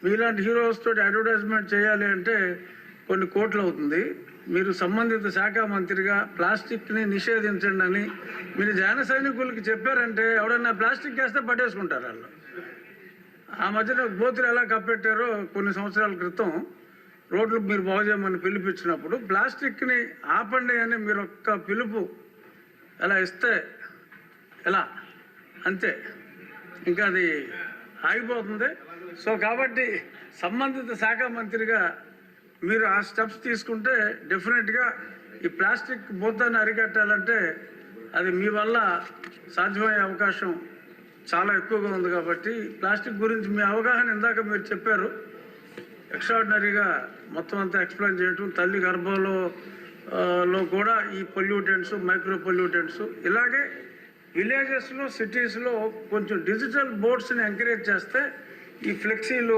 మీలాంటి హీరోస్ తోటి అడ్వర్టైజ్మెంట్ చేయాలి అంటే కొన్ని కోట్లు అవుతుంది. మీరు సంబంధిత శాఖ మంత్రిగా ప్లాస్టిక్ని నిషేధించండి అని మీరు జన సైనికులకి చెప్పారంటే ఎవడన్నా ప్లాస్టిక్ వేస్తే పట్టేసుకుంటారు వాళ్ళు. ఆ మధ్యన గోతులు ఎలా కప్పెట్టారో కొన్ని సంవత్సరాల క్రితం రోడ్లు మీరు బాగు చేయమని పిలిపించినప్పుడు ప్లాస్టిక్ని ఆపండి అని మీరు ఒక్క పిలుపు ఎలా ఇస్తే ఎలా అంతే, ఇంకా అది ఆగిపోతుంది. సో కాబట్టి సంబంధిత శాఖ మంత్రిగా మీరు ఆ స్టెప్స్ తీసుకుంటే డెఫినెట్గా ఈ ప్లాస్టిక్ భూతాన్ని అరికట్టాలంటే అది మీ వల్ల సాధ్యమయ్యే అవకాశం చాలా ఎక్కువగా ఉంది. కాబట్టి ప్లాస్టిక్ గురించి మీ అవగాహన ఇందాక మీరు చెప్పారు, ఎక్స్ట్రాడినరీగా మొత్తం అంతా ఎక్స్ప్లెయిన్ చేయటం, తల్లి గర్భంలో కూడా ఈ పొల్యూటెంట్స్, మైక్రో పొల్యూటెంట్స్, ఇలాగే విలేజెస్లో సిటీస్లో కొంచెం డిజిటల్ బోర్డ్స్ని ఎంకరేజ్ చేస్తే ఈ ఫ్లెక్సీలు